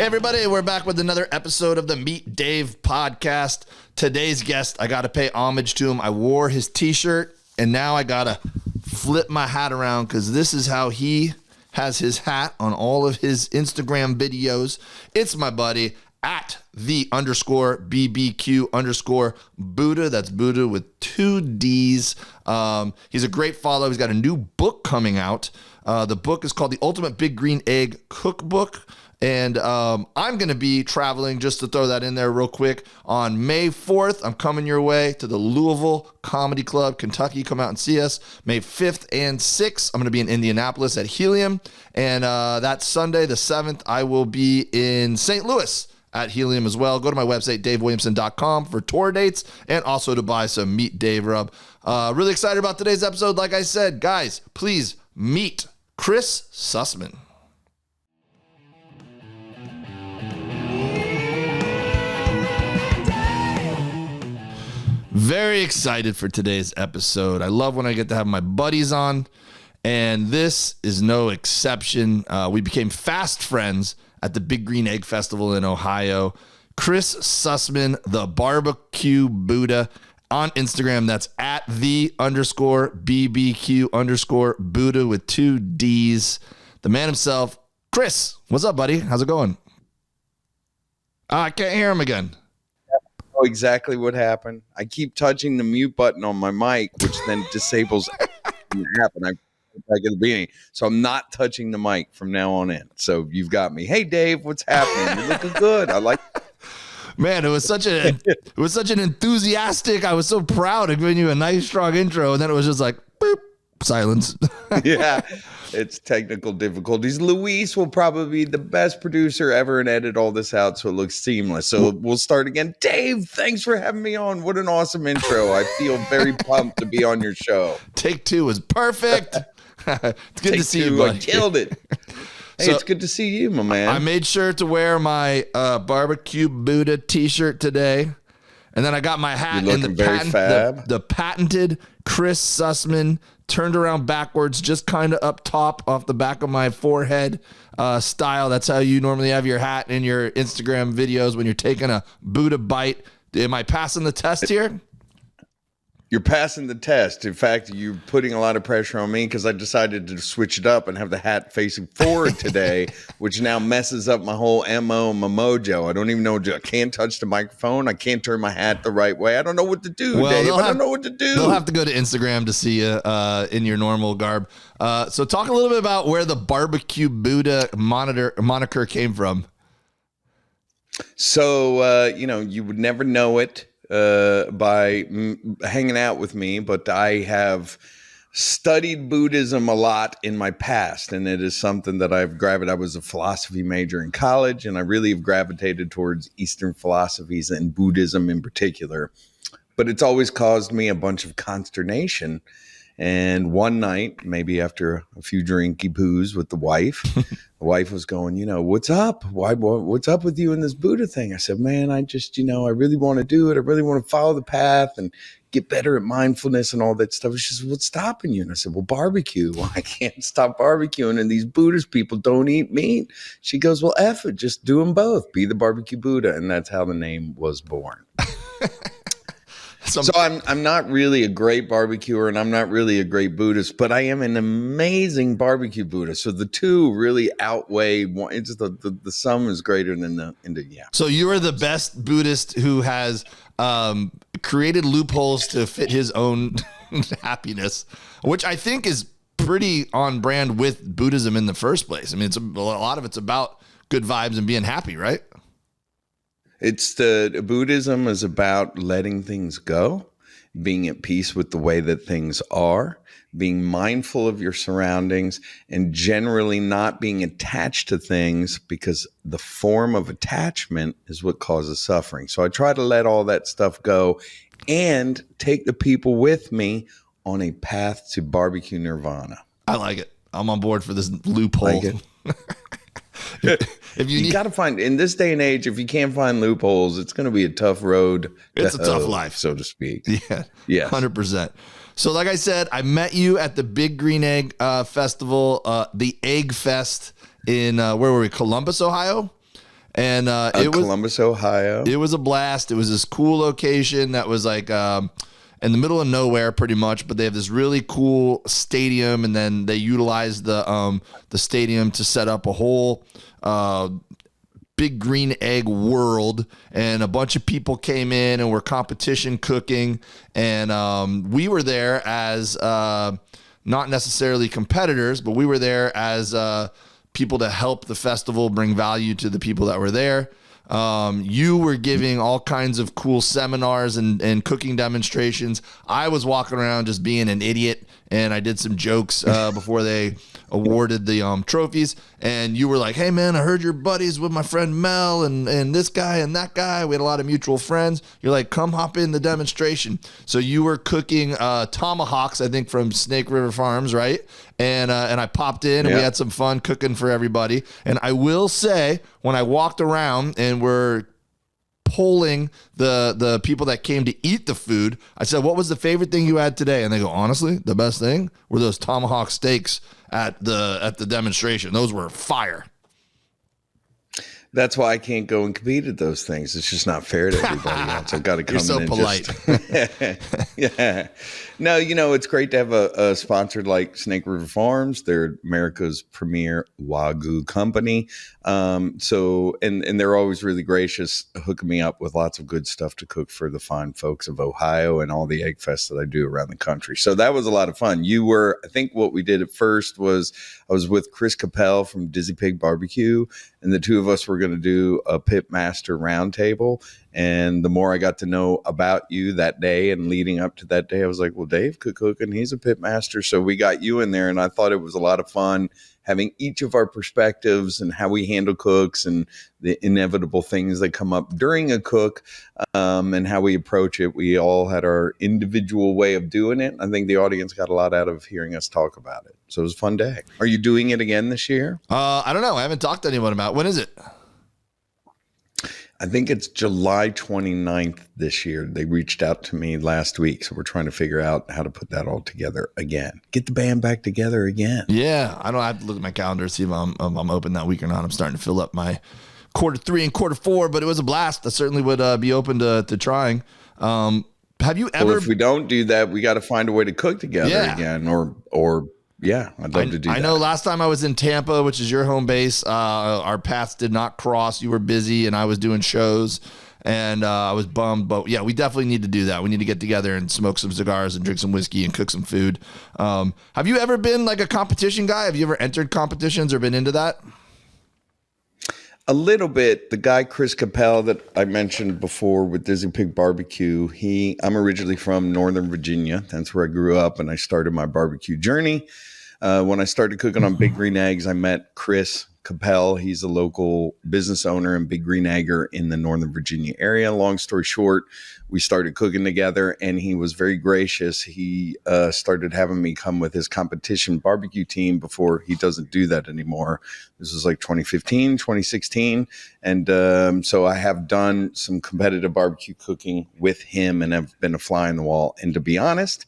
everybody, we're back with another episode of the Meet Dave podcast. Today's guest, I got to pay homage to him. I wore his t-shirt, and now I got to flip my hat around because this is how he has his hat on all of his Instagram videos. It's my buddy at @BBQ_Buddha. That's Buddha with 2 D's. He's a great follow. He's got a new book coming out. The book is called The Ultimate Big Green Egg Cookbook. And I'm going to be traveling, just to throw that in there real quick, on May 4th. I'm coming your way to the Louisville Comedy Club, Kentucky. Come out and see us. May 5th and 6th, I'm going to be in Indianapolis at Helium. And that Sunday, the 7th, I will be in St. Louis at Helium as well. Go to my website, davewilliamson.com, for tour dates and also to buy some Meet Dave rub. Really excited about today's episode. Like I said, guys, please meet Chris Sussman. Very excited for today's episode. I love when I get to have my buddies on, and this is no exception. We became fast friends at the Big Green Egg Festival in Ohio. Chris Sussman, the BBQ Buddha, on Instagram. That's at @the_BBQ_Buddha with 2 D's. The man himself. Chris, what's up, buddy? How's it going? I can't hear him again. Know exactly what happened. I keep touching the mute button on my mic, which then disables the app, and I back at the beginning. So I'm not touching the mic from now on in. So you've got me. Hey, Dave, what's happening? You're looking good. I like. Man, it was such an enthusiastic. I was so proud of giving you a nice, strong intro, and then it was just like boop, silence. Yeah. It's technical difficulties. Luis will probably be the best producer ever and edit all this out so it looks seamless. So we'll start again. Dave, thanks for having me on. What an awesome intro. I feel very pumped to be on your show. Take 2 was perfect. It's good to see you, buddy. I killed it. Hey, it's good to see you, my man. I made sure to wear my BBQ Buddha t-shirt today. And then I got my hat in the patented Chris Sussman turned around backwards, just kind of up top off the back of my forehead style. That's how you normally have your hat in your Instagram videos when you're taking a Buddha bite. Am I passing the test here? You're passing the test. In fact, you're putting a lot of pressure on me because I decided to switch it up and have the hat facing forward today, which now messes up my whole MO and my mojo. I don't even know. I can't touch the microphone. I can't turn my hat the right way. I don't know what to do, Dave. I don't know what to do. They'll have to go to Instagram to see you in your normal garb. So talk a little bit about where the BBQ Buddha moniker came from. So, you would never know it by hanging out with me, but I have studied Buddhism a lot in my past, and it is something that I've gravitated. I was a philosophy major in college, and I really have gravitated towards Eastern philosophies and Buddhism in particular, but it's always caused me a bunch of consternation. And one night, maybe after a few drinky poos with the wife, the wife was going, what's up? What's up with you in this Buddha thing? I said, man, I just, I really want to do it. I really want to follow the path and get better at mindfulness and all that stuff. She said, what's stopping you? And I said, well, barbecue. Well, I can't stop barbecuing. And these Buddhist people don't eat meat. She goes, well, F it. Just do them both. Be the BBQ Buddha. And that's how the name was born. So I'm not really a great barbecuer, and I'm not really a great Buddhist, but I am an amazing barbecue Buddha. So the two really outweigh one. It's the sum is greater than the yeah. So you are the best Buddhist who has created loopholes to fit his own happiness, which I think is pretty on brand with Buddhism in the first place. I mean, a lot of it's about good vibes and being happy, right? It's Buddhism is about letting things go, being at peace with the way that things are, being mindful of your surroundings, and generally not being attached to things, because the form of attachment is what causes suffering. So I try to let all that stuff go and take the people with me on a path to barbecue nirvana. I like it. I'm on board for this loophole. Like if you got to find, in this day and age, if you can't find loopholes, it's going to be a tough road. It's a tough life, so to speak. Yeah. 100%. So like I said, I met you at the Big Green Egg Festival, the Egg Fest in, where were we? Columbus, Ohio. And it was Columbus, Ohio. It was a blast. It was this cool location that was like in the middle of nowhere, pretty much. But they have this really cool stadium, and then they utilize the stadium to set up a whole Big Green Egg world, and a bunch of people came in and were competition cooking, and we were there as not necessarily competitors, but we were there as people to help the festival bring value to the people that were there. You were giving all kinds of cool seminars and cooking demonstrations. I was walking around just being an idiot, and I did some jokes before they awarded the trophies. And you were like, "Hey man, I heard you're buddies with my friend Mel and this guy and that guy. We had a lot of mutual friends." You're like, "Come hop in the demonstration." So you were cooking tomahawks, I think, from Snake River Farms, right? And I popped in, and we had some fun cooking for everybody. And I will say, when I walked around and were polling the people that came to eat the food, I said, "What was the favorite thing you had today?" And they go, "Honestly, the best thing were those tomahawk steaks at the demonstration. Those were fire." That's why I can't go and compete at those things. It's just not fair to everybody else. I've got to come You're so in and polite. yeah. No, it's great to have a sponsor like Snake River Farms. They're America's premier Wagyu company. So they're always really gracious, hooking me up with lots of good stuff to cook for the fine folks of Ohio and all the egg fests that I do around the country. So that was a lot of fun. I think what we did at first was I was with Chris Capel from Dizzy Pig Barbecue, and the two of us were going to do a pit master roundtable. And the more I got to know about you that day and leading up to that day, I was like, well, Dave could cook and he's a pit master. So we got you in there, and I thought it was a lot of fun having each of our perspectives and how we handle cooks and the inevitable things that come up during a cook, and how we approach it. We all had our individual way of doing it. I think the audience got a lot out of hearing us talk about it. So it was a fun day. Are you doing it again this year? I don't know. I haven't talked to anyone about it. When is it? I think it's July 29th this year. They reached out to me last week, so we're trying to figure out how to put that all together again. Get the band back together again. Yeah, I don't have to look at my calendar to see if I'm open that week or not. I'm starting to fill up my Q3 and Q4, but it was a blast. I certainly would be open to trying. Have you ever? Well, if we don't do that, we got to find a way to cook together again, or. Yeah, I'd love to do that. I know last time I was in Tampa, which is your home base, our paths did not cross. You were busy and I was doing shows, and I was bummed. But yeah, we definitely need to do that. We need to get together and smoke some cigars and drink some whiskey and cook some food. Have you ever been like a competition guy? Have you ever entered competitions or been into that? A little bit. The guy, Chris Capel, that I mentioned before with Dizzy Pig Barbecue, I'm originally from Northern Virginia. That's where I grew up, and I started my barbecue journey. When I started cooking on Big Green Eggs, I met Chris Capel. He's a local business owner and Big Green Egger in the Northern Virginia area. Long story short, we started cooking together, and he was very gracious. He started having me come with his competition barbecue team before. He doesn't do that anymore. This was like 2015, 2016. And so I have done some competitive barbecue cooking with him and have been a fly on the wall. And to be honest,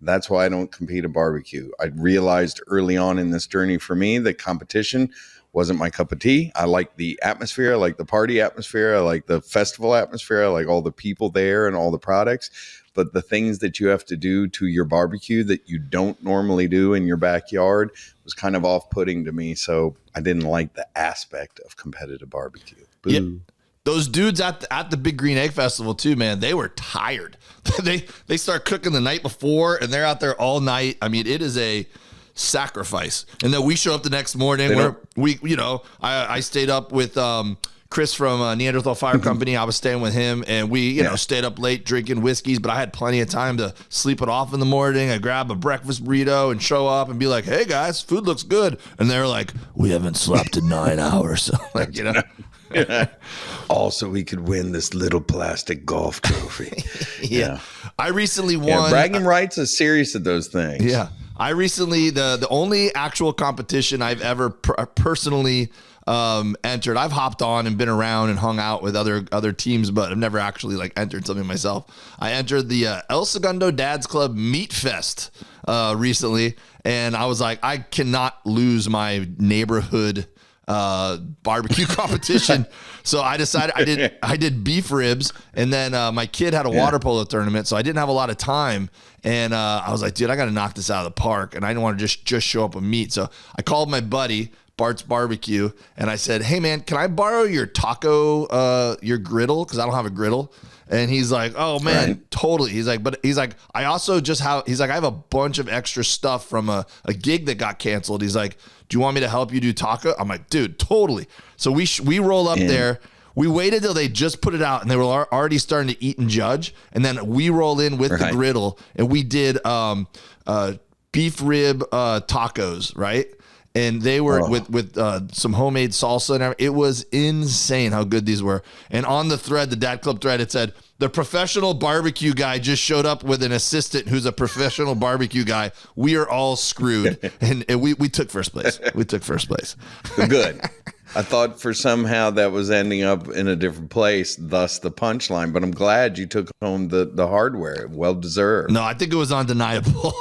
that's why I don't compete at barbecue. I realized early on in this journey for me that competition wasn't my cup of tea. I like the atmosphere. I like the party atmosphere. I like the festival atmosphere. I like all the people there and all the products. But the things that you have to do to your barbecue that you don't normally do in your backyard was kind of off-putting to me. So I didn't like the aspect of competitive barbecue. Boo. Yeah. Those dudes at the Big Green Egg Festival too, man, they were tired. they start cooking the night before and they're out there all night. I mean, it is a sacrifice. And then we show up the next morning I stayed up with Chris from Neanderthal Fire Company. I was staying with him, and we stayed up late drinking whiskeys, but I had plenty of time to sleep it off in the morning. I grab a breakfast burrito and show up and be like, "Hey guys, food looks good." And they're like, "We haven't slept in 9 hours." Like, Also, we could win this little plastic golf trophy. Yeah. I recently won. Bragging rights are serious at those things. Yeah. I recently, the only actual competition I've ever personally entered, I've hopped on and been around and hung out with other teams, but I've never actually entered something myself. I entered the El Segundo Dads Club Meat Fest recently, and I was like, I cannot lose my neighborhood barbecue competition. So I decided I did beef ribs, and then my kid had a water polo tournament, so I didn't have a lot of time. And I was like, dude, I got to knock this out of the park, and I didn't want to just show up with meat. So I called my buddy Bart's Barbecue, and I said, hey man, can I borrow your taco, your griddle? Because I don't have a griddle. And he's like, oh man, totally. He's like, I also just have, I have a bunch of extra stuff from a gig that got canceled. He's like, do you want me to help you do taco? I'm like, dude, totally. So we roll up there. We waited till they just put it out and they were already starting to eat and judge. And then we roll in with the griddle and we did beef rib tacos, right? And they were with some homemade salsa and everything. It was insane how good these were. And on the thread, the Dad Club thread, it said, the professional barbecue guy just showed up with an assistant who's a professional barbecue guy. We are all screwed. And we took first place. We took first place. Good. I thought for somehow that was ending up in a different place, thus the punchline. But I'm glad you took home the hardware. Well deserved. No, I think it was undeniable.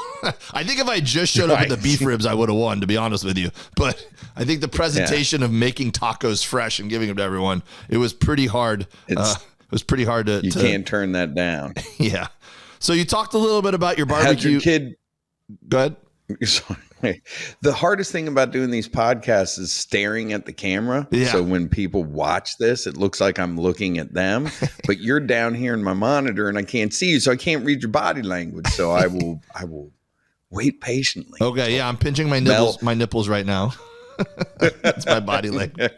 I think if I just showed up with the beef ribs, I would have won, to be honest with you. But I think the presentation of making tacos fresh and giving them to everyone, it was pretty hard. It was pretty hard to... You can't turn that down. Yeah. So you talked a little bit about your barbecue. Had your kid... Go ahead. Sorry. The hardest thing about doing these podcasts is staring at the camera. Yeah. So when people watch this, it looks like I'm looking at them, but you're down here in my monitor and I can't see you. So I can't read your body language. So I will wait patiently. Okay. Yeah. I'm pinching my nipples right now. That's my body language.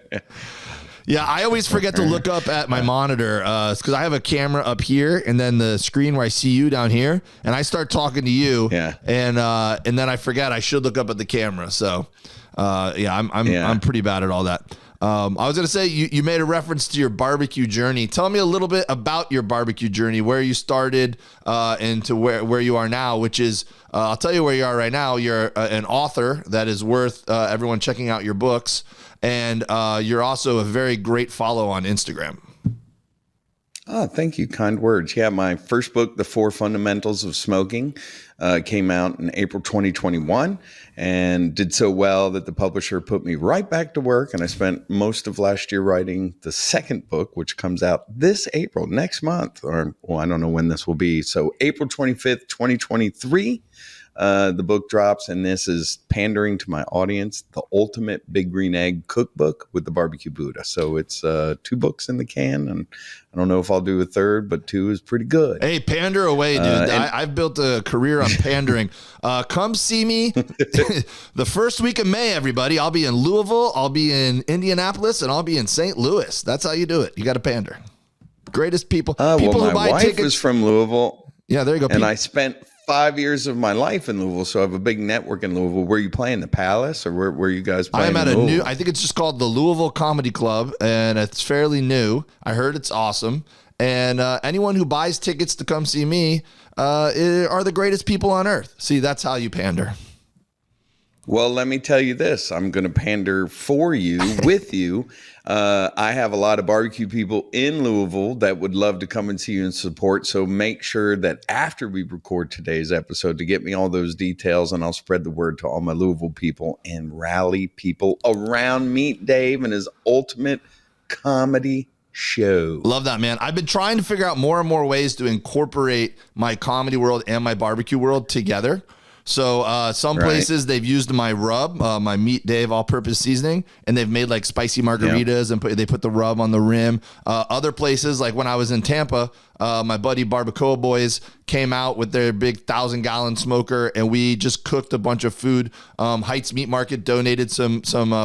Yeah, I always forget to look up at my monitor because I have a camera up here and then the screen where I see you down here, and I start talking to you, and then I forget I should look up at the camera. So, I'm pretty bad at all that. I was gonna say you made a reference to your barbecue journey. Tell me a little bit about your barbecue journey, where you started, and to where you are now. Which is, I'll tell you where you are right now. You're an author that is worth everyone checking out your books. And you're also a very great follow on Instagram. Oh, thank you. Kind words. Yeah, my first book, The 4 Fundamentals of Smoking, came out in April 2021 and did so well that the publisher put me right back to work. And I spent most of last year writing the second book, which comes out this April, next month. Or, well, I don't know when this will be. So April 25th, 2023. The book drops, and this is pandering to my audience, the ultimate Big Green Egg Cookbook with the BBQ Buddha. So it's 2 books in the can, and I don't know if I'll do a third, but 2 is pretty good. Hey, pander away, dude. I've built a career on pandering. Come see me the first week of May, everybody. I'll be in Louisville, I'll be in Indianapolis, and I'll be in St. Louis. That's how you do it. You got to pander. Greatest people. People who buy my wife tickets. is from Louisville. Yeah, there you go. And I spent 5 years of my life in Louisville, so I have a big network in Louisville. Where are you playing? The Palace, or where are you guys playing? I'm at I think it's just called the Louisville Comedy Club, and it's fairly new. I heard it's awesome. And anyone who buys tickets to come see me are the greatest people on earth. See, that's how you pander. Well, let me tell you this. I'm going to pander for you, with you. I have a lot of barbecue people in Louisville that would love to come and see you and support. So make sure that after we record today's episode to get me all those details, and I'll spread the word to all my Louisville people and rally people around Meet Dave and his ultimate comedy show. Love that, man. I've been trying to figure out more and more ways to incorporate my comedy world and my barbecue world together. So some places they've used my rub, my Meet Dave all-purpose seasoning, and they've made like spicy margaritas and they put the rub on the rim. Other places, like when I was in Tampa, my buddy Barbacoa Boys came out with their big 1,000-gallon smoker, and we just cooked a bunch of food. Heights Meat Market donated some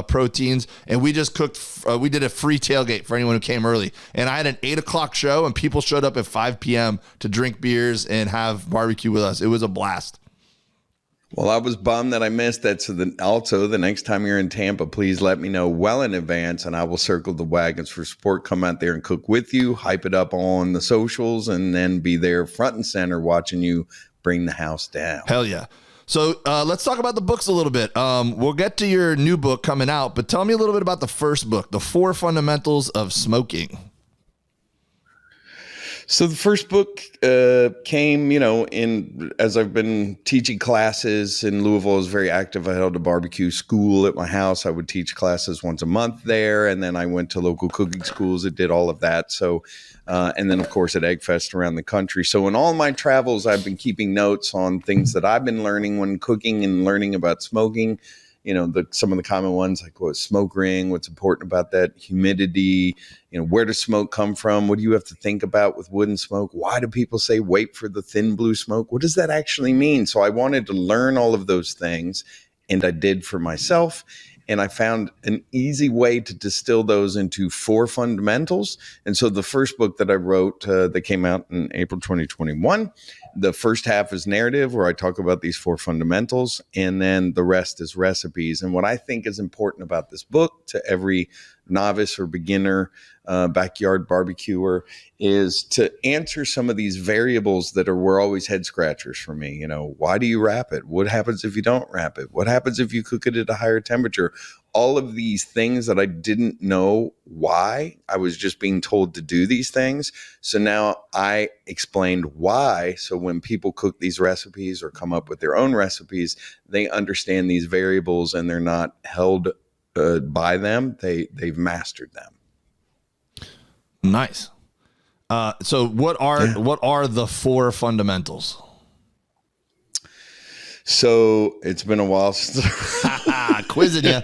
proteins, and we just cooked. We did a free tailgate for anyone who came early. And I had an 8 o'clock show, and people showed up at 5 p.m. to drink beers and have barbecue with us. It was a blast. Well, I was bummed that I missed that. So also the next time you're in Tampa, please let me know well in advance, and I will circle the wagons for support. Come out there and cook with you, hype it up on the socials, and then be there front and center watching you bring the house down. Hell yeah. So let's talk about the books a little bit. We'll get to your new book coming out, but tell me a little bit about the first book, The 4 Fundamentals of Smoking. So the first book came, in as I've been teaching classes in Louisville. I was very active. I held a barbecue school at my house. I would teach classes once a month there, and then I went to local cooking schools that did all of that. So, and then of course at Egg Fest around the country. So in all my travels, I've been keeping notes on things that I've been learning when cooking and learning about smoking. Some of the common ones like what smoke ring, what's important about that, humidity, where does smoke come from? What do you have to think about with wood and smoke? Why do people say wait for the thin blue smoke? What does that actually mean? So I wanted to learn all of those things, and I did for myself. And I found an easy way to distill those into 4 fundamentals. And so the first book that I wrote that came out in April 2021, the first half is narrative, where I talk about these 4 fundamentals, and then the rest is recipes. And what I think is important about this book to every novice or beginner backyard barbecuer is to answer some of these variables that were always head scratchers for me. Why do you wrap it? What happens if you don't wrap it? What happens if you cook it at a higher temperature? All of these things that I didn't know why. I was just being told to do these things. So now I explained why. So when people cook these recipes or come up with their own recipes, they understand these variables and they're not held by them. They've mastered them. Nice. So what are the 4 fundamentals? So it's been a while since quizzing you.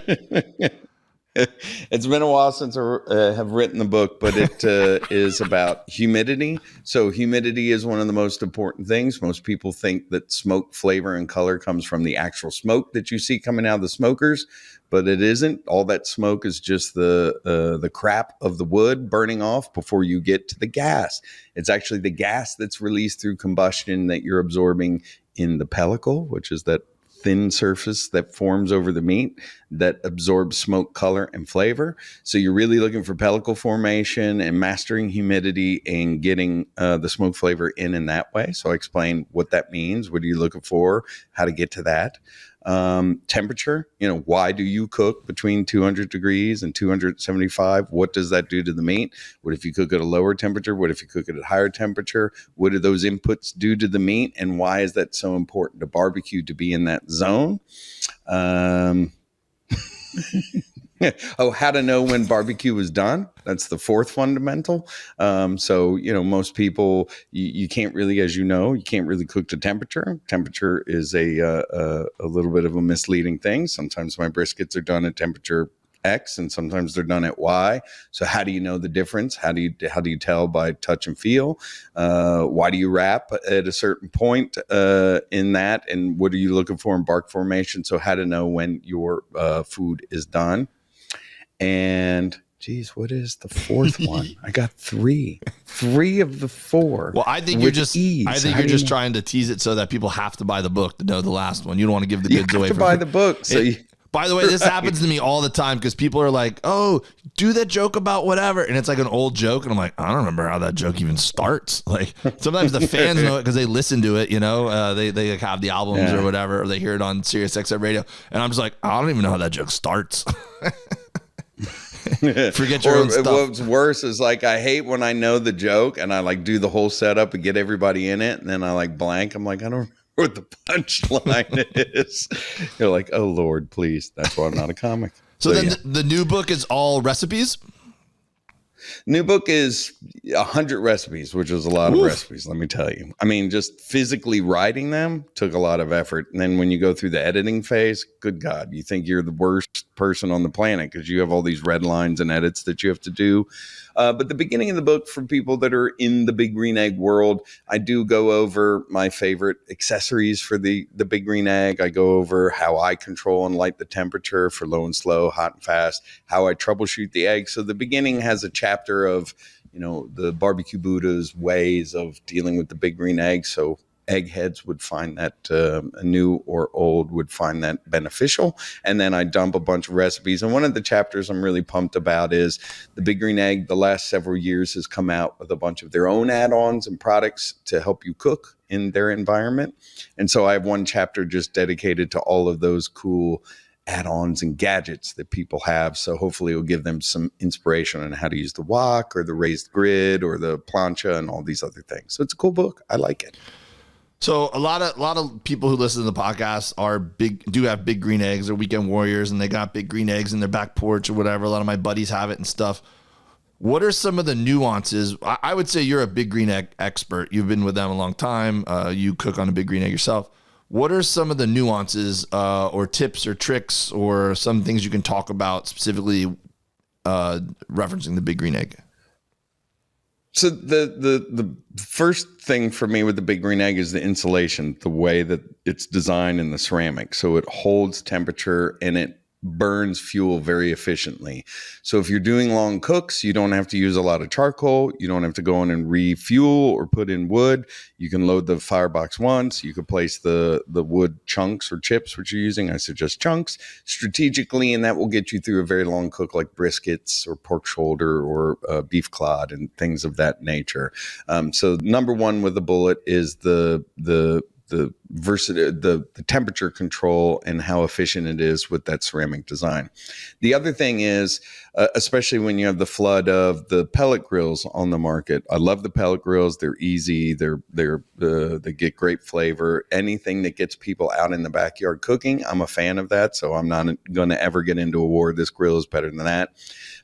It's been a while since I have written the book, but it is about humidity. So humidity is one of the most important things. Most people think that smoke flavor and color comes from the actual smoke that you see coming out of the smokers, but it isn't. All that smoke is just the crap of the wood burning off before you get to the gas. It's actually the gas that's released through combustion that you're absorbing in the pellicle, which is that thin surface that forms over the meat that absorbs smoke, color, and flavor. So you're really looking for pellicle formation and mastering humidity and getting the smoke flavor in that way. So I explain what that means. What are you looking for? How to get to that. Temperature, why do you cook between 200 degrees and 275? What does that do to the meat? What if you cook at a lower temperature? What if you cook at a higher temperature? What do those inputs do to the meat? And why is that so important to barbecue to be in that zone? How to know when barbecue is done. That's the 4th fundamental. So, most people, you can't really, as you can't really cook to temperature. Temperature is a little bit of a misleading thing. Sometimes my briskets are done at temperature X and sometimes they're done at Y. So how do you know the difference? How do you tell by touch and feel? Why do you wrap at a certain point in that? And what are you looking for in bark formation? So how to know when your food is done. And geez, what is the 4th one? I got 3 of the 4. Well, I think you're just trying to tease it so that people have to buy the book to know the last one. You don't want to give the goods away. You have to buy the book. So by the way, this happens to me all the time because people are like, "Oh, do that joke about whatever," and it's like an old joke, and I'm like, I don't remember how that joke even starts. Like sometimes the fans know it because they listen to it. They have the albums or whatever, or they hear it on Sirius XM radio, and I'm just like, I don't even know how that joke starts. Forget your own stuff. What's worse is like I hate when I know the joke and I like do the whole setup and get everybody in it, and then I like blank. I'm like, I don't remember what the punchline is. You're like, oh Lord, please. That's why I'm not a comic. So then the new book is all recipes? New book is 100 recipes, which is a lot of recipes, let me tell you. I mean, just physically writing them took a lot of effort. And then when you go through the editing phase, good God, you think you're the worst person on the planet because you have all these red lines and edits that you have to do. But the beginning of the book, for people that are in the Big Green Egg world, I do go over my favorite accessories for the Big Green Egg. I go over how I control and light the temperature for low and slow, hot and fast, how I troubleshoot the egg. So the beginning has a chapter of, the BBQ Buddha's ways of dealing with the Big Green Egg. So eggheads would find that new or old would find that beneficial. And then I dump a bunch of recipes. And one of the chapters I'm really pumped about is the Big Green Egg. The last several years has come out with a bunch of their own add-ons and products to help you cook in their environment. And so I have one chapter just dedicated to all of those cool add-ons and gadgets that people have. So hopefully it'll give them some inspiration on how to use the wok or the raised grid or the plancha and all these other things. So it's a cool book. I like it. So a lot of people who listen to the podcast do have big green eggs or weekend warriors, and they got big green eggs in their back porch or whatever. A lot of my buddies have it and stuff. What are some of the nuances? I would say you're a big green egg expert. You've been with them a long time. You cook on a big green egg yourself. What are some of the nuances or tips or tricks or some things you can talk about specifically referencing the big green egg? So the first thing for me with the big green egg is the insulation, the way that it's designed in the ceramic. So it holds temperature and it burns fuel very efficiently. So if you're doing long cooks, you don't have to use a lot of charcoal. You don't have to go in and refuel or put in wood. You can load the firebox once. You could place the wood chunks or chips, which you're using. I suggest chunks strategically, and that will get you through a very long cook like briskets or pork shoulder or beef clod and things of that nature. So number one with the bullet is the temperature control and how efficient it is with that ceramic design. The other thing is, especially when you have the flood of the pellet grills on the market. I love the pellet grills. They're easy. They get great flavor. Anything that gets people out in the backyard cooking, I'm a fan of that. So I'm not going to ever get into a war. This grill is better than that.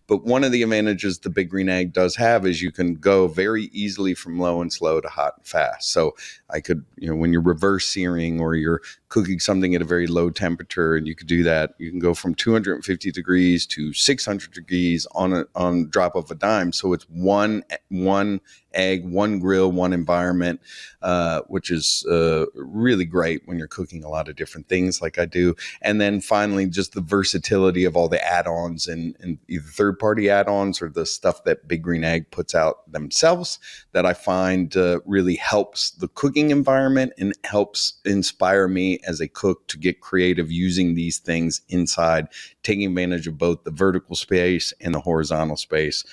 But one of the advantages the big green egg does have is you can go very easily from low and slow to hot and fast. So I could, when you're reverse searing or you're cooking something at a very low temperature, and you could do that, you can go from 250 degrees to 600 degrees on drop of a dime. So it's one egg, one grill, one environment, which is really great when you're cooking a lot of different things like I do. And then finally, just the versatility of all the add-ons and either third-party add-ons or the stuff that Big Green Egg puts out themselves that I find really helps the cooking environment and helps inspire me as a cook to get creative using these things inside, taking advantage of both the vertical space and the horizontal space,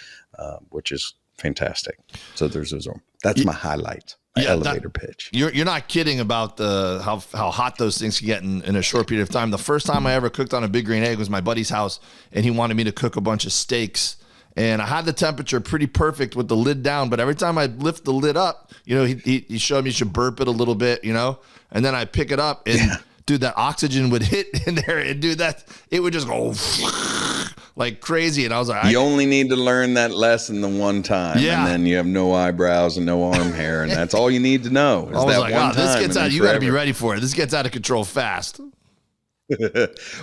which is fantastic. So that's my highlight, my elevator pitch. You're not kidding about how hot those things can get in a short period of time. The first time I ever cooked on a Big Green Egg was my buddy's house, and he wanted me to cook a bunch of steaks. And I had the temperature pretty perfect with the lid down, but every time I lift the lid up, he showed me you should burp it a little bit, and then I pick it up and dude, that oxygen would hit in there and it would just go like crazy. And I was like, you only need to learn that lesson the one time, and then you have no eyebrows and no arm hair, and that's all you need to know. I was like, this gets out. You got to be ready for it. This gets out of control fast.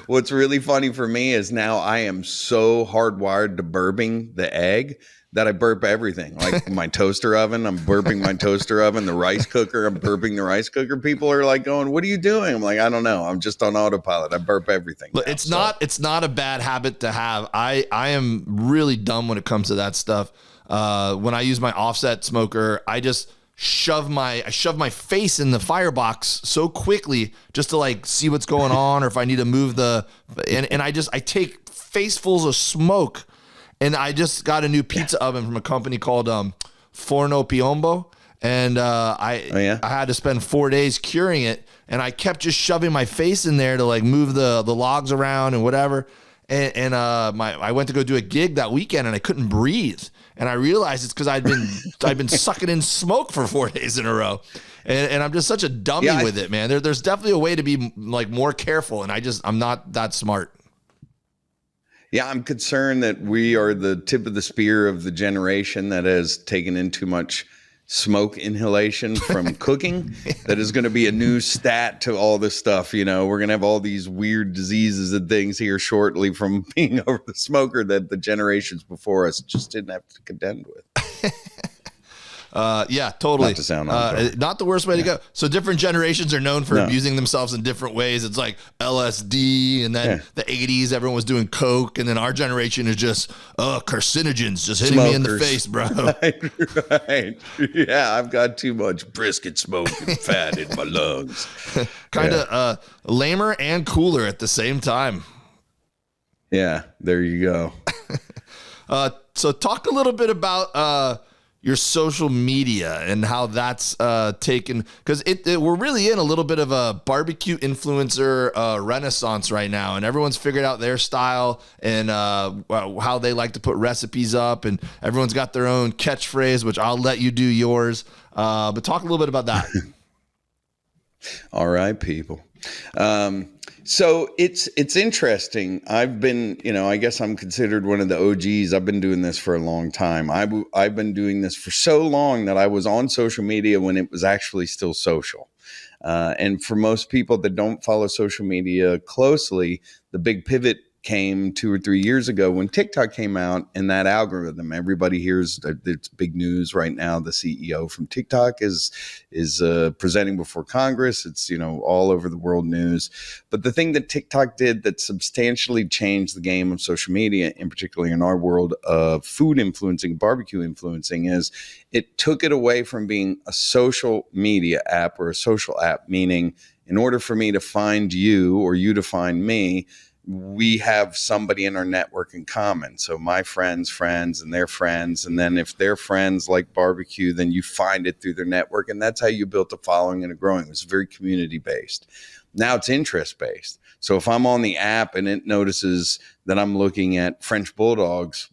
What's really funny for me is now I am so hardwired to burping the egg that I burp everything. Like my toaster oven, I'm burping my toaster oven. The rice cooker, I'm burping the rice cooker. People are like going, "What are you doing?" I'm like, "I don't know. I'm just on autopilot. I burp everything." But it's not a bad habit to have. I am really dumb when it comes to that stuff. When I use my offset smoker, I just shove my face in the firebox so quickly just to like see what's going on, or if I need to move and I take facefuls of smoke. And I just got a new pizza oven from a company called Forno Piombo, and I had to spend 4 days curing it, and I kept just shoving my face in there to like move the logs around and whatever. And I went to go do a gig that weekend, and I couldn't breathe. And I realized it's because I'd been sucking in smoke for 4 days in a row. And I'm just such a dummy with it, man. There's definitely a way to be like more careful, and I'm not that smart. Yeah, I'm concerned that we are the tip of the spear of the generation that has taken in too much smoke inhalation from cooking. That is going to be a new stat to all this stuff. We're going to have all these weird diseases and things here shortly from being over the smoker that the generations before us just didn't have to contend with. Yeah, totally. Not to sound not the worst way to go. So different generations are known for abusing themselves in different ways. It's like LSD, and then the 80s, everyone was doing coke, and then our generation is just carcinogens just hitting me in the face, bro. Right. Yeah, I've got too much brisket smoke and fat in my lungs. Kind of lamer and cooler at the same time. Yeah, there you go. So talk a little bit about your social media and how that's taken, because we're really in a little bit of a barbecue influencer renaissance right now, and everyone's figured out their style and how they like to put recipes up, and everyone's got their own catchphrase, which I'll let you do yours. But talk a little bit about that. All right, people. So it's interesting. I've been, I guess I'm considered one of the OGs. I've been doing this for a long time. I've been doing this for so long that I was on social media when it was actually still social. And for most people that don't follow social media closely, the big pivot came 2 or 3 years ago when TikTok came out, and that algorithm, everybody hears that it's big news right now. The CEO from TikTok is presenting before Congress. It's, all over the world news. But the thing that TikTok did that substantially changed the game of social media, and particularly in our world of food influencing, barbecue influencing, is it took it away from being a social media app or a social app, meaning in order for me to find you or you to find me, we have somebody in our network in common. So my friends' friends and their friends. And then if their friends like barbecue, then you find it through their network. And that's how you built a following and a growing. It was very community based. Now it's interest based. So if I'm on the app and it notices that I'm looking at French bulldogs,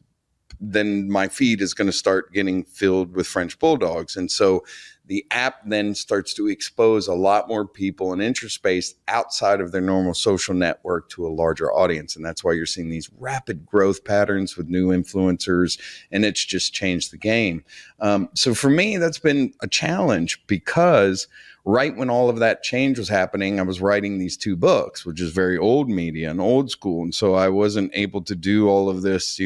then my feed is going to start getting filled with French bulldogs. And so the app then starts to expose a lot more people and interest based outside of their normal social network to a larger audience. And that's why you're seeing these rapid growth patterns with new influencers, and it's just changed the game. So for me, that's been a challenge, because right when all of that change was happening, I was writing these 2 books, which is very old media and old school. And so I wasn't able to do all of this,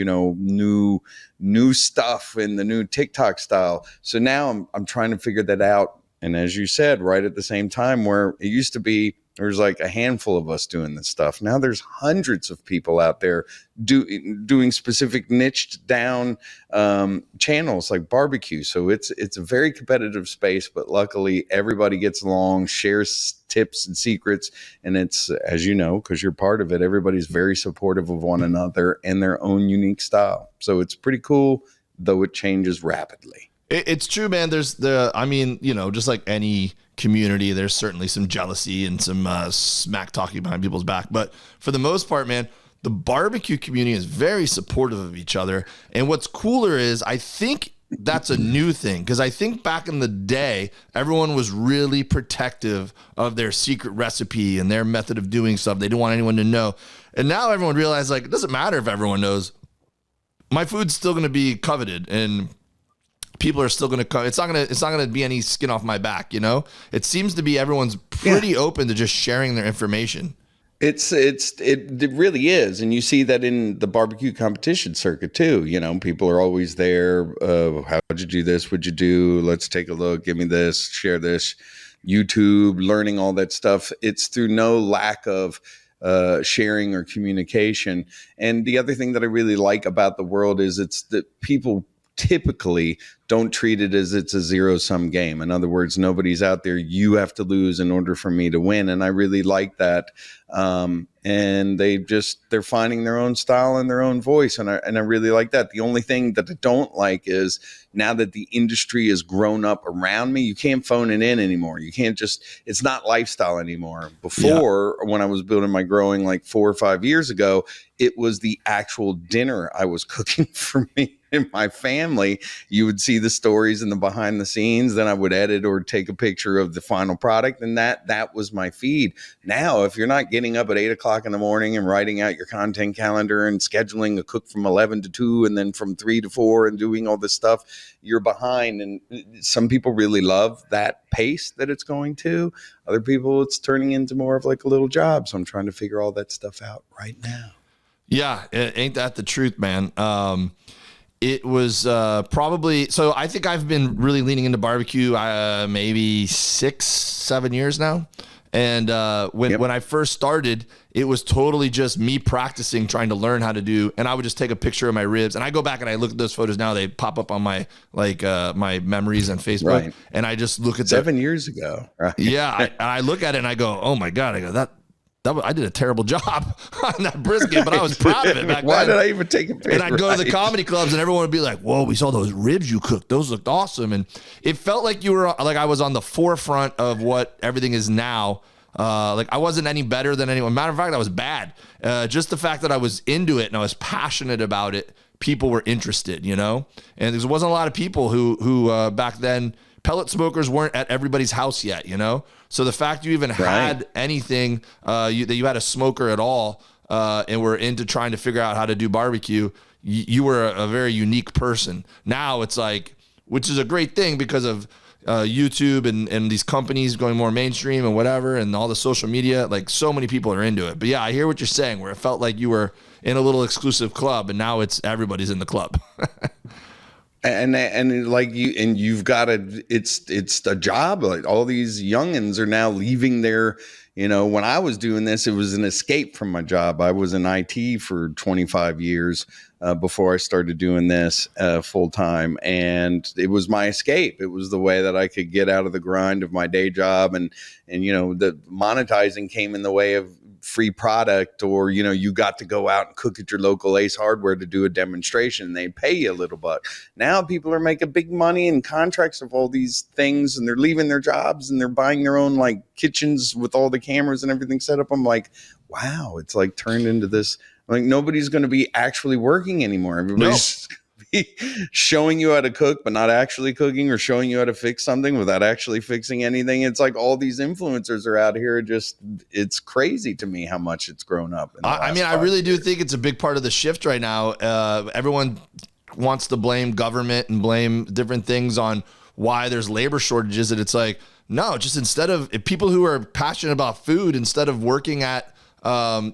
new stuff in the new TikTok style. So now I'm trying to figure that out. And as you said, right at the same time, where it used to be, there's like a handful of us doing this stuff. Now there's hundreds of people out there doing specific niched down channels like barbecue. So it's a very competitive space, but luckily everybody gets along, shares tips and secrets. And it's, as you know, because you're part of it, everybody's very supportive of one another and their own unique style. So it's pretty cool, though it changes rapidly. It's true, man. There's just like any community, there's certainly some jealousy and some smack talking behind people's back. But for the most part, man, the barbecue community is very supportive of each other. And what's cooler is, I think that's a new thing, because I think back in the day, everyone was really protective of their secret recipe and their method of doing stuff. They didn't want anyone to know. And now everyone realized, like, it doesn't matter if everyone knows. My food's still going to be coveted, and people are still going to come. It's not going to be any skin off my back. It seems to be everyone's pretty open to just sharing their information. It really is. And you see that in the barbecue competition circuit too. People are always there. How'd you do this? What'd you do? Let's take a look. Give me this, share this, YouTube, learning all that stuff. It's through no lack of sharing or communication. And the other thing that I really like about the world is it's that people typically don't treat it as it's a zero-sum game. In other words, nobody's out there, you have to lose in order for me to win. And I really like that. And they're finding their own style and their own voice. And I really like that. The only thing that I don't like is, now that the industry has grown up around me, you can't phone it in anymore. You can't it's not lifestyle anymore. Before, when I was building my growing like 4 or 5 years ago, it was the actual dinner I was cooking for me and my family. You would see the stories and the behind the scenes, then I would edit or take a picture of the final product, and that was my feed. Now, if you're not getting up at 8 o'clock in the morning and writing out your content calendar and scheduling a cook from 11 to 2 and then from 3 to 4 and doing all this stuff, you're behind. And some people really love that pace that it's going to. Other people, it's turning into more of like a little job. So I'm trying to figure all that stuff out right now. Yeah, ain't that the truth, man? It was probably, so I think I've been really leaning into barbecue maybe 6-7 years now. And when I first started, it was totally just me practicing, trying to learn how to do. And I would just take a picture of my ribs, and I go back and I look at those photos now. They pop up on my my memories on Facebook, and I just look at 7 years ago. Right. Yeah, I look at it and I go, oh my god! I go, that I did a terrible job on that brisket, but I was proud of it back Why then. did I even take a picture? And I'd go to the comedy clubs and everyone would be like, whoa, we saw those ribs you cooked. Those looked awesome. And it felt like you were like I was on the forefront of what everything is now. Like I wasn't any better than anyone. Matter of fact, I was bad. Just the fact that I was into it and I was passionate about it, people were interested, you know? And there wasn't a lot of people who back then, pellet smokers weren't at everybody's house yet, you know? So the fact you even had anything, that you had a smoker at all, and were into trying to figure out how to do barbecue, you were a very unique person. Now it's like, which is a great thing because of YouTube and these companies going more mainstream and whatever, and all the social media, like so many people are into it. But yeah, I hear what you're saying, where it felt like you were in a little exclusive club and now it's everybody's in the club. And like you've got it's a job. Like all these youngins are now leaving their, you know, when I was doing this, it was an escape from my job. I was in IT for 25 years before I started doing this full time. And it was my escape. It was the way that I could get out of the grind of my day job. And you know, the monetizing came in the way of free product, or, you know, you got to go out and cook at your local Ace Hardware to do a demonstration and they pay you a little buck. Now people are making big money and contracts of all these things, and they're leaving their jobs and they're buying their own like kitchens with all the cameras and everything set up. I'm like, wow, it's like turned into this, like nobody's going to be actually working anymore. Everybody's showing you how to cook, but not actually cooking, or showing you how to fix something without actually fixing anything. It's like all these influencers are out here. It's crazy to me how much it's grown up. I mean, I really do think it's a big part of the shift right now. Everyone wants to blame government and blame different things on why there's labor shortages. And it's like, no, just instead of people who are passionate about food, instead of working at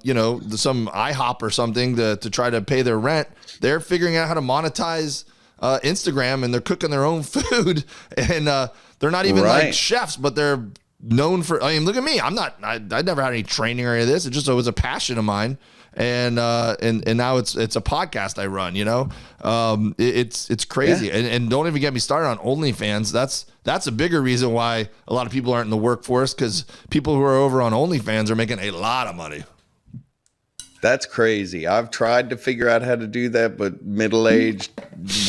you know, some IHOP or something to try to pay their rent, they're figuring out how to monetize Instagram, and they're cooking their own food, and they're not even like chefs, but they're known for, I mean, look at me. I never had any training or any of this. It was a passion of mine. And now it's a podcast I run, you know. It's crazy. Yeah. And don't even get me started on OnlyFans. That's a bigger reason why a lot of people aren't in the workforce, because people who are over on OnlyFans are making a lot of money. That's crazy. I've tried to figure out how to do that, but middle-aged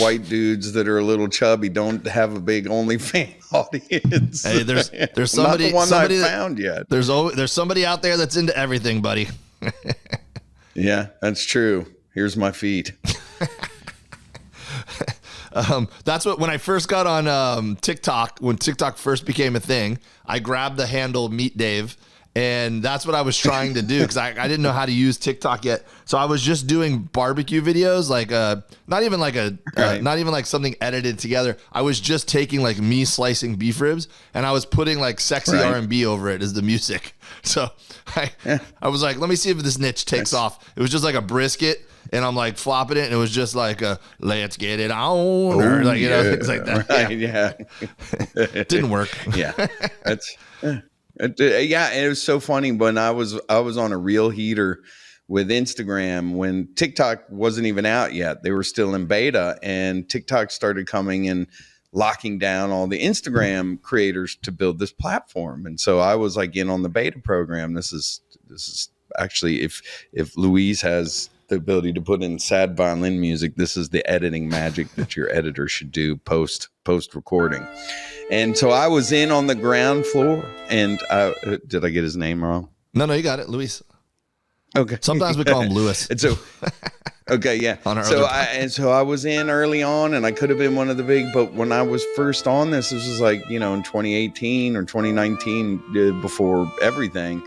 white dudes that are a little chubby don't have a big OnlyFans audience. Hey, there's somebody, not the one somebody I found yet. There's somebody out there that's into everything, buddy. Yeah, that's true. Here's my feet. That's what, when I first got on TikTok, when TikTok first became a thing, I grabbed the handle Meet Dave, and that's what I was trying to do, because I didn't know how to use TikTok yet. So I was just doing barbecue videos, like not even like something edited together. I was just taking like me slicing beef ribs, and I was putting like sexy R&B over it as the music. So I was like, let me see if this niche takes off. It was just like a brisket, and I'm like flopping it, and it was just like let's get it on, or like, you know, things like that. Right, yeah. It didn't work. Yeah, that's yeah. It was so funny when I was on a real heater with Instagram when TikTok wasn't even out yet. They were still in beta, and TikTok started coming and locking down all the Instagram creators to build this platform. And so I was like in on the beta program. This is actually, if Louise has the ability to put in sad violin music, this is the editing magic that your editor should do post recording. And so I was in on the ground floor, and did I get his name wrong? No, you got it, Luis. Okay. Sometimes we call him Lewis. And so, okay, yeah. So I was in early on, and I could have been one of the big, but when I was first on this was like, you know, in 2018 or 2019, before everything,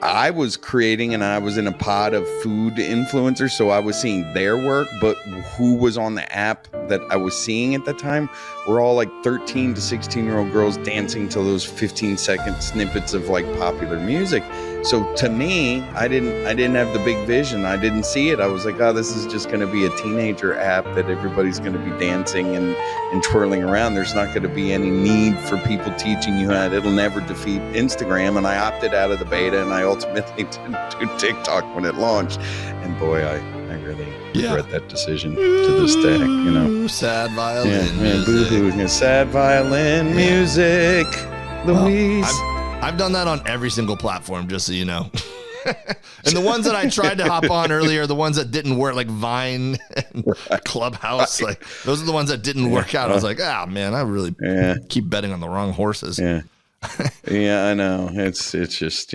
I was creating, and I was in a pod of food influencers, so I was seeing their work, but who was on the app that I was seeing at the time were all like 13 to 16-year-old girls dancing to those 15-second snippets of like popular music. So to me, I didn't have the big vision. I didn't see it. I was like, oh, this is just going to be a teenager app that everybody's going to be dancing and twirling around. There's not going to be any need for people teaching you how. It'll never defeat Instagram. And I opted out of the beta, and I ultimately didn't do TikTok when it launched. And boy, I really regret that decision to this day. You know, sad violin music. Boo-hoo. Sad violin music. Louise. I've done that on every single platform, just so you know. And the ones that I tried to hop on earlier, the ones that didn't work, like Vine and Clubhouse, like those are the ones that didn't work out. I was like, man, I really keep betting on the wrong horses. Yeah. Yeah, I know. It's just,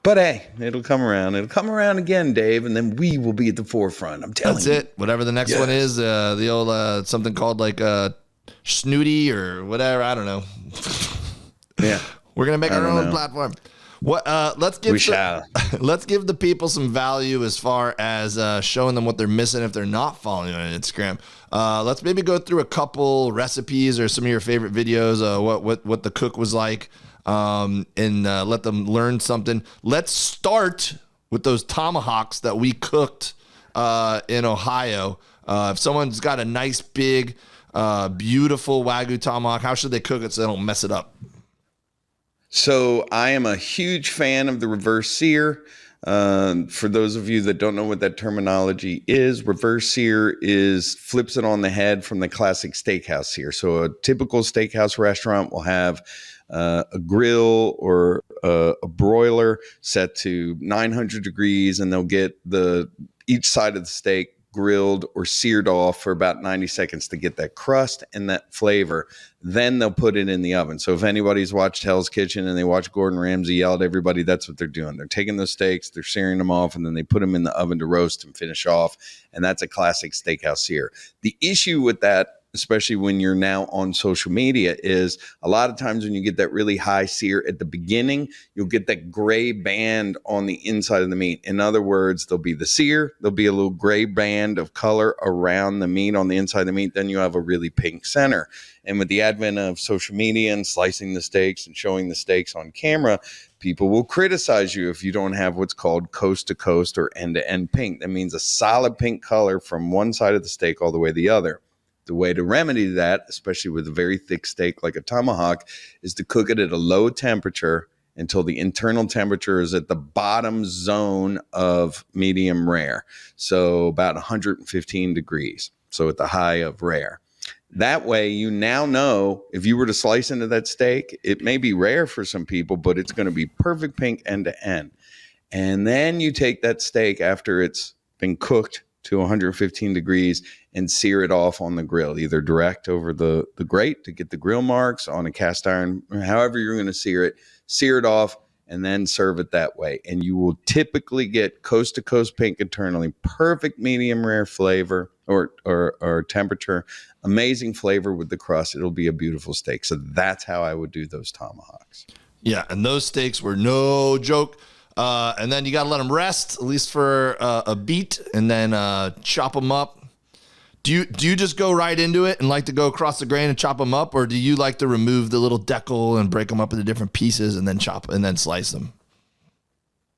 but hey, it'll come around. It'll come around again, Dave, and then we will be at the forefront. I'm telling you. That's it. Whatever the next one is, the old something called like Snooty or whatever. I don't know. Yeah. We're gonna make our own platform. What? Let's give the people some value as far as showing them what they're missing if they're not following you on Instagram. Let's maybe go through a couple recipes or some of your favorite videos. What the cook was like, and let them learn something. Let's start with those tomahawks that we cooked in Ohio. If someone's got a nice big, beautiful Wagyu tomahawk, how should they cook it so they don't mess it up? So I am a huge fan of the reverse sear. For those of you that don't know what that terminology is, reverse sear flips it on the head from the classic steakhouse sear. So a typical steakhouse restaurant will have a grill or a broiler set to 900 degrees, and they'll get each side of the steak grilled or seared off for about 90 seconds to get that crust and that flavor. Then they'll put it in the oven. So if anybody's watched Hell's Kitchen and they watch Gordon Ramsay yell at everybody, that's what they're doing. They're taking those steaks, they're searing them off, and then they put them in the oven to roast and finish off. And that's a classic steakhouse sear. The issue with that, especially when you're now on social media, is a lot of times when you get that really high sear at the beginning, you'll get that gray band on the inside of the meat. In other words, there'll be the sear, there'll be a little gray band of color around the meat on the inside of the meat, then you have a really pink center. And with the advent of social media and slicing the steaks and showing the steaks on camera, people will criticize you if you don't have what's called coast to coast or end to end pink. That means a solid pink color from one side of the steak all the way to the other. The way to remedy that, especially with a very thick steak like a tomahawk, is to cook it at a low temperature until the internal temperature is at the bottom zone of medium rare. So about 115 degrees. So at the high of rare. That way, you now know if you were to slice into that steak, it may be rare for some people, but it's going to be perfect pink end to end. And then you take that steak after it's been cooked to 115 degrees and sear it off on the grill, either direct over the grate to get the grill marks on a cast iron, however you're going to sear it off, and then serve it that way. And you will typically get coast to coast pink internally, perfect medium rare flavor or temperature, amazing flavor with the crust. It'll be a beautiful steak. So that's how I would do those tomahawks. Yeah, and those steaks were no joke. And then you got to let them rest, at least for a beat, and then chop them up. Do you just go right into it and like to go across the grain and chop them up, or do you like to remove the little decal and break them up into different pieces and then chop and then slice them?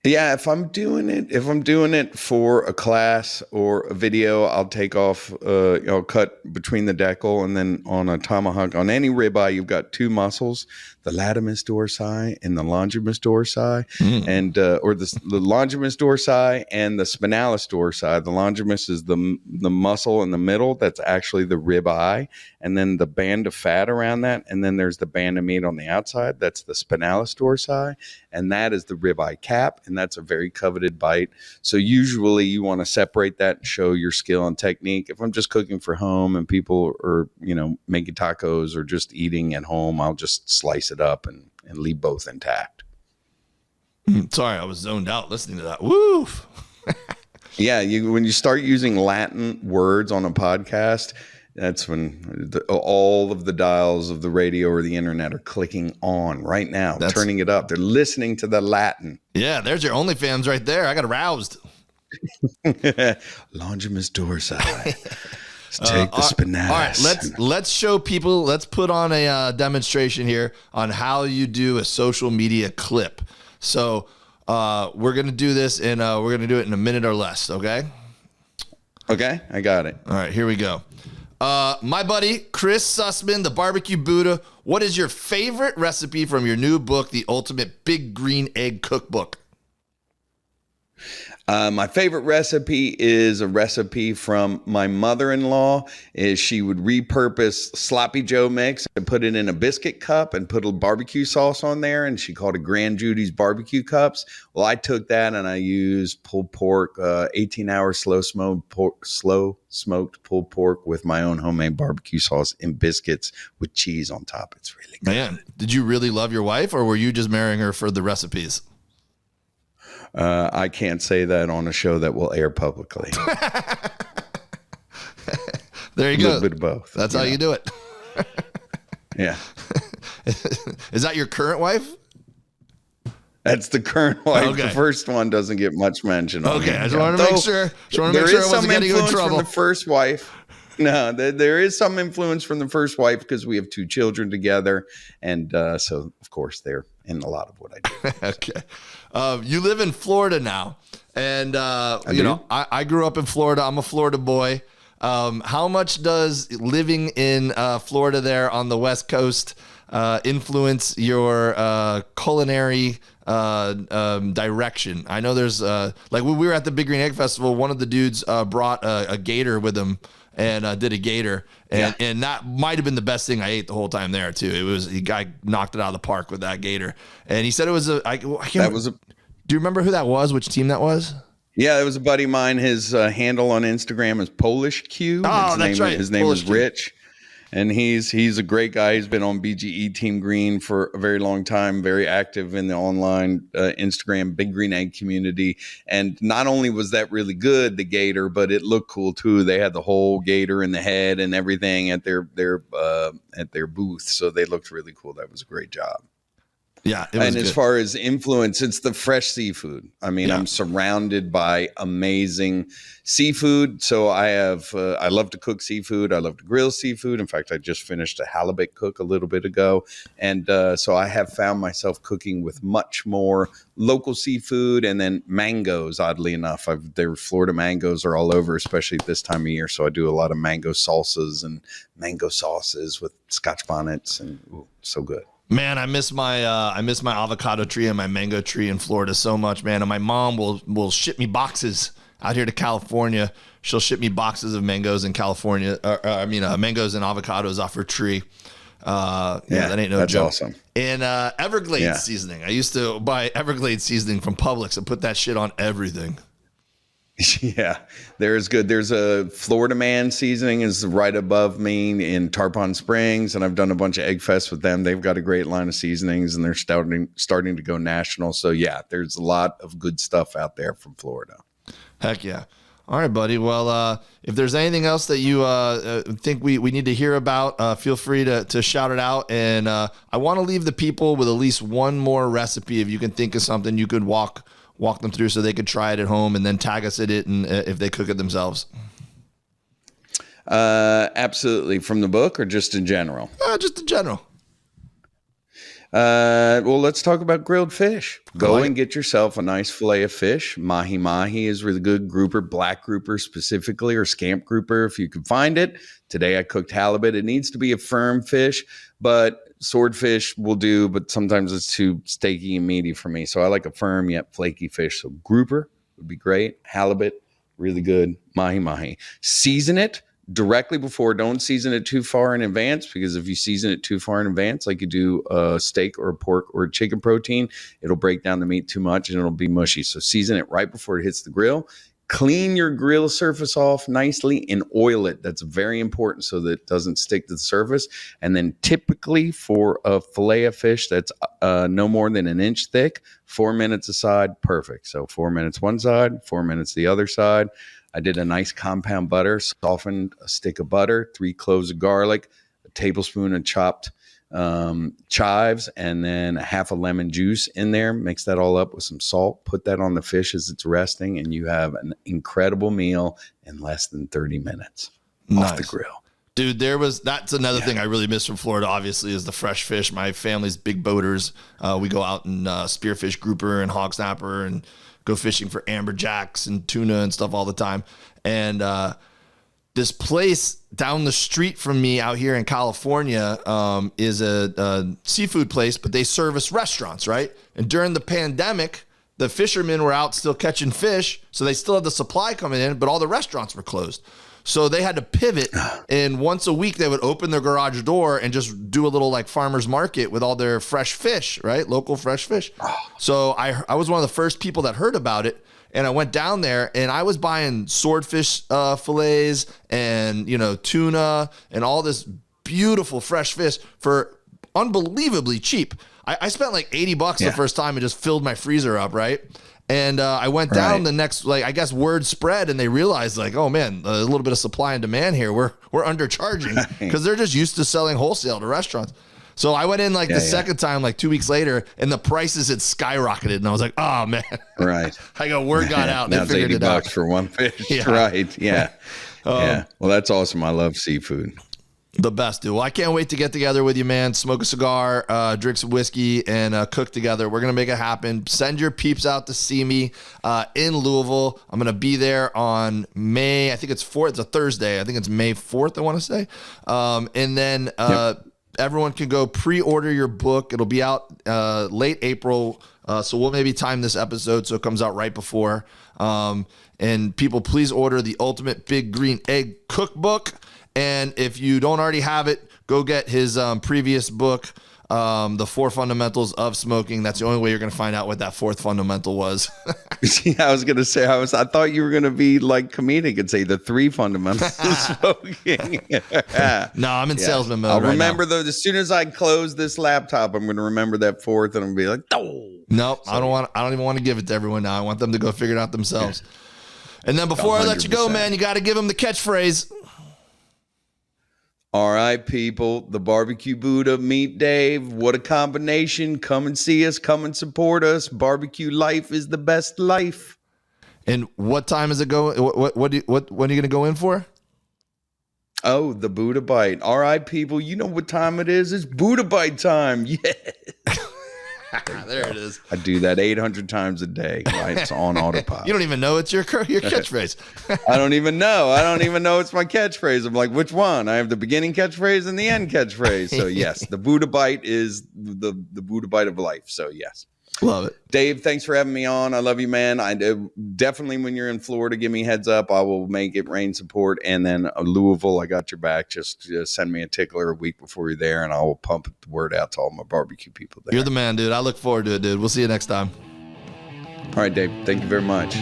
Yeah, if I'm doing it for a class or a video, I'll take off, I'll cut between the decal, and then on a tomahawk, on any ribeye, you've got two muscles, the latimus dorsi and the longimus dorsi, and or the longimus dorsi and the spinalis dorsi. The longimus is the muscle in the middle that's actually the ribeye, and then the band of fat around that, and then there's the band of meat on the outside. That's the spinalis dorsi, and that is the ribeye cap, and that's a very coveted bite. So usually you want to separate that and show your skill and technique. If I'm just cooking for home and people are, making tacos or just eating at home, I'll just slice it up and leave both intact. Sorry, I was zoned out listening to that. Woof. Yeah, when you start using Latin words on a podcast, that's when all of the dials of the radio or the internet are clicking on right now, turning it up. They're listening to the Latin. Yeah, there's your OnlyFans right there. I got aroused. Longimus dorsi. Take the spinalis. All right, let's show people. Let's put on a demonstration here on how you do a social media clip. So we're gonna do this, and we're gonna do it in a minute or less. Okay. Okay, I got it. All right, here we go. My buddy, Chris Sussman, the BBQ Buddha. What is your favorite recipe from your new book, The Ultimate Big Green Egg Cookbook? My favorite recipe is a recipe from my mother-in-law. Is she would repurpose sloppy Joe mix and put it in a biscuit cup and put a barbecue sauce on there, and she called it Grand Judy's barbecue cups. Well, I took that and I used pulled pork, 18-hour slow smoked pulled pork with my own homemade barbecue sauce and biscuits with cheese on top. It's really good. Man, did you really love your wife, or were you just marrying her for the recipes? I can't say that on a show that will air publicly. There you go. A little bit of both. That's how you do it. Yeah. Is that your current wife? That's the current wife. Okay. The first one doesn't get much mention. Okay, I just want to make sure. There is some getting you in influence trouble. from the first wife. No, there is some influence from the first wife because we have 2 children together, and so of course they're in a lot of what I do. Okay. You live in Florida now, and I grew up in Florida. I'm a Florida boy. How much does living in Florida there on the West Coast influence your culinary direction? I know there's like when we were at the Big Green Egg Festival, one of the dudes brought a gator with him and did a gator, and that might have been the best thing I ate the whole time there too. It was, the guy knocked it out of the park with that gator, and he said it was do you remember who that was? Which team that was? Yeah, it was a buddy of mine. His handle on Instagram is Polish Q. Oh, that's right. His name Polish is Q. Rich. And he's a great guy. He's been on BGE Team Green for a very long time, very active in the online Instagram Big Green Egg community. And not only was that really good, the gator, but it looked cool too. They had the whole gator in the head and everything at their booth, so they looked really cool. That was a great job. Yeah, it was and good. As far as influence, it's the fresh seafood. I mean, I'm surrounded by amazing seafood. So I love to cook seafood. I love to grill seafood. In fact, I just finished a halibut cook a little bit ago. And so I have found myself cooking with much more local seafood, and then mangoes, oddly enough. Their Florida mangoes are all over, especially at this time of year. So I do a lot of mango salsas and mango sauces with Scotch bonnets, and so good. Man, I miss my avocado tree and my mango tree in Florida so much, man. And my mom will ship me boxes out here to California. She'll ship me boxes of mangoes in California. Mangoes and avocados off her tree. That ain't no that's joke. Awesome. And Everglades seasoning. I used to buy Everglades seasoning from Publix and put that shit on everything. Yeah, there's good. There's a Florida Man seasoning is right above me in Tarpon Springs, and I've done a bunch of egg fests with them. They've got a great line of seasonings, and they're starting to go national. So yeah, there's a lot of good stuff out there from Florida. Heck yeah. All right, buddy. Well, if there's anything else that you think we need to hear about, feel free to shout it out. And I want to leave the people with at least one more recipe. If you can think of something you could walk them through so they could try it at home and then tag us in it, and if they cook it themselves. Absolutely. From the book or just in general? Just in general. Well, let's talk about grilled fish. Go and get yourself a nice fillet of fish. Mahi is really good. Grouper, black grouper specifically, or scamp grouper if you can find it. Today I cooked halibut. It needs to be a firm fish, but swordfish will do, but sometimes it's too steaky and meaty for me. So I like a firm yet flaky fish. So grouper would be great. Halibut, really good. Mahi. Season it directly before. Don't season it too far in advance, because if you season it too far in advance, like you do a steak or a pork or a chicken protein, it'll break down the meat too much and it'll be mushy. So season it right before it hits the grill. Clean your grill surface off nicely and oil it. That's very important so that it doesn't stick to the surface. And then typically for a fillet of fish that's no more than an inch thick, 4 minutes aside, perfect. So 4 minutes one side, 4 minutes the other side. I did a nice compound butter, softened a stick of butter, 3 cloves of garlic, a tablespoon of chopped chives, and then a half a lemon juice in there. Mix that all up with some salt. Put that on the fish as it's resting, and you have an incredible meal in less than 30 minutes off the grill. Dude, that's another thing I really miss from Florida, obviously, is the fresh fish. My family's big boaters. We go out and spearfish grouper and hog snapper and go fishing for amberjacks and tuna and stuff all the time. And this place down the street from me out here in California is a seafood place, but they service restaurants, right? And during the pandemic, the fishermen were out still catching fish, so they still had the supply coming in, but all the restaurants were closed. So they had to pivot, and once a week they would open their garage door and just do a little like farmer's market with all their fresh fish, right? Local fresh fish. So I was one of the first people that heard about it, and I went down there and I was buying swordfish fillets and, you know, tuna and all this beautiful fresh fish for unbelievably cheap. I spent like $80 the first time and just filled my freezer up, right? And I went down the next, like, I guess word spread, and they realized, like, oh man, a little bit of supply and demand here. We're undercharging because they're just used to selling wholesale to restaurants. So I went in like the second time, like 2 weeks later, and the prices had skyrocketed, and I was like, oh man, right. I go, word got out. Now they it's figured $80 it out for one fish, right? Yeah, yeah. Well, that's awesome. I love seafood. The best, dude. Well, I can't wait to get together with you, man. Smoke a cigar, drink some whiskey, and cook together. We're going to make it happen. Send your peeps out to see me in Louisville. I'm going to be there on May, I think it's 4th. It's a Thursday. I think it's May 4th, I want to say. And then everyone can go pre-order your book. It'll be out late April. So we'll maybe time this episode so it comes out right before. And people, please order the Ultimate Big Green Egg Cookbook. And if you don't already have it, go get his previous book, The 4 Fundamentals of Smoking. That's the only way you're going to find out what that 4th fundamental was. I was going to say, I thought you were going to be like comedic and say the 3 fundamentals of smoking. No, I'm in salesman mode. I'll right remember now. as soon as I close this laptop, I'm going to remember that 4th, and I'm going to be like, oh. Nope, I don't even want to give it to everyone now. I want them to go figure it out themselves. And then before 100%. I let you go, man, you got to give them the catchphrase. All right, people, the BBQ Buddha, meet Dave. What a combination. Come and see us. Come and support us. Barbecue life is the best life. And what time is it going? When are you going to go in for? Oh, the Buddha Bite. All right, people, you know what time it is. It's Buddha Bite time. Yeah. There it is. I do that 800 times a day. Right? It's on autopilot. You don't even know it's your catchphrase. I don't even know. It's my catchphrase. I'm like, which one? I have the beginning catchphrase and the end catchphrase. So yes, the Buddha Bite is the Buddha Bite of life. So yes. Love it. Dave, thanks for having me on. I love you, man. I definitely, when you're in Florida, give me a heads up. I will make it rain support. And then Louisville, I got your back. Just send me a tickler a week before you're there, and I will pump the word out to all my barbecue people there. You're the man, dude. I look forward to it, dude. We'll see you next time. All right, Dave. Thank you very much.